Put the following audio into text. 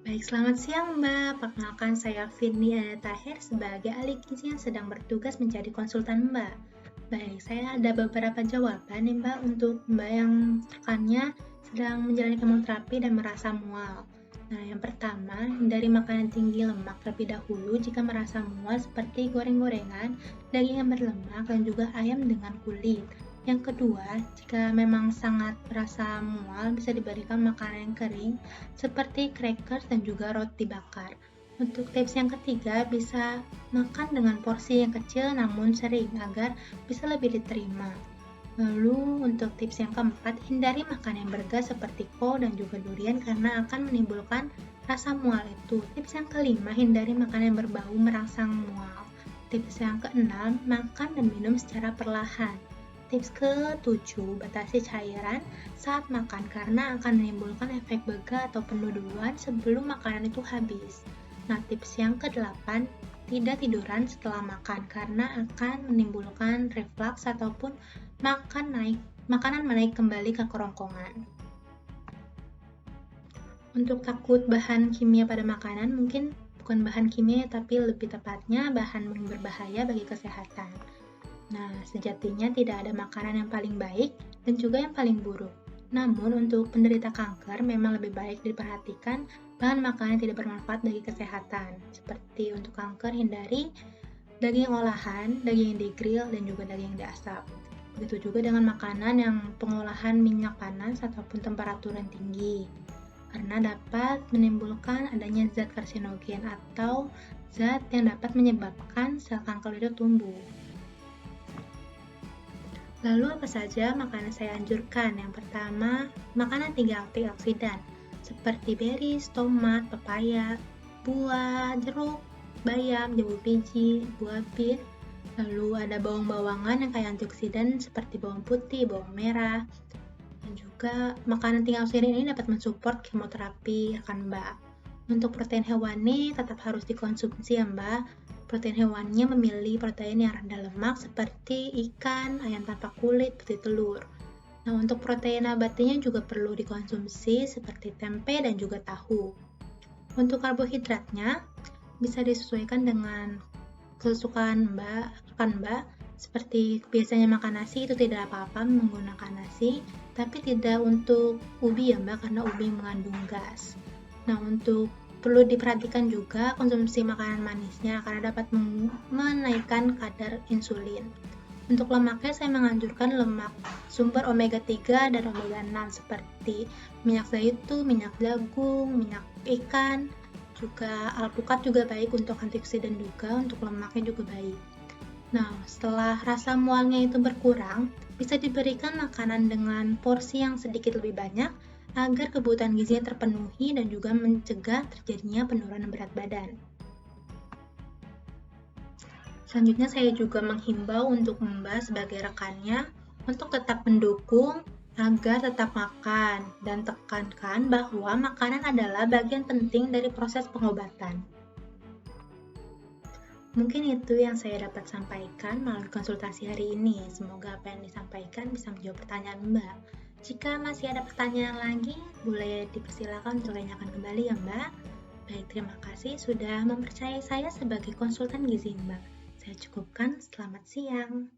Baik, selamat siang Mbak. Perkenalkan saya Firly Tahir sebagai ahli gizi yang sedang bertugas menjadi konsultan Mbak. Baik, saya ada beberapa jawaban nih Mbak untuk Mbak yang rekannya sedang menjalani kemoterapi dan merasa mual. Nah, yang pertama, hindari makanan tinggi lemak terlebih dahulu jika merasa mual seperti goreng-gorengan, daging yang berlemak, dan juga ayam dengan kulit. Yang kedua, jika memang sangat merasa mual, bisa diberikan makanan yang kering seperti crackers dan juga roti bakar. Untuk tips yang ketiga, bisa makan dengan porsi yang kecil namun sering agar bisa lebih diterima. Lalu untuk tips yang keempat, hindari makan yang bergas seperti kol dan juga durian karena akan menimbulkan rasa mual itu. Tips yang kelima, hindari makanan yang berbau merangsang mual. Tips yang keenam, makan dan minum secara perlahan. Tips ke-7, batasi cairan saat makan karena akan menimbulkan efek bega atau penuh duluan sebelum makanan itu habis. Nah, tips yang ke-8, tidak tiduran setelah makan karena akan menimbulkan reflux ataupun makanan menaik kembali ke kerongkongan. Untuk takut bahan kimia pada makanan, mungkin bukan bahan kimia tapi lebih tepatnya bahan berbahaya bagi kesehatan. Nah, sejatinya tidak ada makanan yang paling baik dan juga yang paling buruk. Namun, untuk penderita kanker memang lebih baik diperhatikan bahan makanan yang tidak bermanfaat bagi kesehatan. Seperti untuk kanker, hindari daging olahan, daging yang digrill, dan juga daging yang diasap. Begitu juga dengan makanan yang pengolahan minyak panas ataupun temperatur yang tinggi, karena dapat menimbulkan adanya zat karsinogen atau zat yang dapat menyebabkan sel kanker itu tumbuh. Lalu apa saja makanan saya anjurkan? Yang pertama, makanan tinggi antioksidan seperti berries, tomat, pepaya, buah, jeruk, bayam, jambu biji, buah bir. Lalu ada bawang-bawangan yang kaya antioksidan seperti bawang putih, bawang merah. Dan juga makanan tinggi antioksidan ini dapat mensupport kemoterapi rekan Mbak. Untuk protein hewani tetap harus dikonsumsi ya Mbak. Protein hewaninya memilih protein yang rendah lemak seperti ikan, ayam tanpa kulit, putih telur. Nah, untuk protein nabatinya juga perlu dikonsumsi seperti tempe dan juga tahu. Untuk karbohidratnya bisa disesuaikan dengan kesukaan rekan Mbak. Seperti biasanya makan nasi itu tidak apa-apa menggunakan nasi, tapi tidak untuk ubi ya Mbak, karena ubi mengandung gas. Nah, untuk perlu diperhatikan juga konsumsi makanan manisnya karena dapat menaikkan kadar insulin. Untuk lemaknya saya menganjurkan lemak sumber omega 3 dan omega 6 seperti minyak zaitun, minyak jagung, minyak ikan, juga alpukat juga baik untuk antioksidan juga, untuk lemaknya juga baik. Nah, setelah rasa mualnya itu berkurang, bisa diberikan makanan dengan porsi yang sedikit lebih banyak agar kebutuhan gizinya terpenuhi dan juga mencegah terjadinya penurunan berat badan. Selanjutnya saya juga menghimbau untuk Mbak sebagai rekannya untuk tetap mendukung agar tetap makan dan tekankan bahwa makanan adalah bagian penting dari proses pengobatan. Mungkin itu yang saya dapat sampaikan melalui konsultasi hari ini. Semoga apa yang disampaikan bisa menjawab pertanyaan Mbak. Jika masih ada pertanyaan lagi, boleh dipersilakan untuk tanyakan kembali ya Mbak. Baik, terima kasih sudah mempercayai saya sebagai konsultan gizi Mbak. Saya cukupkan, selamat siang.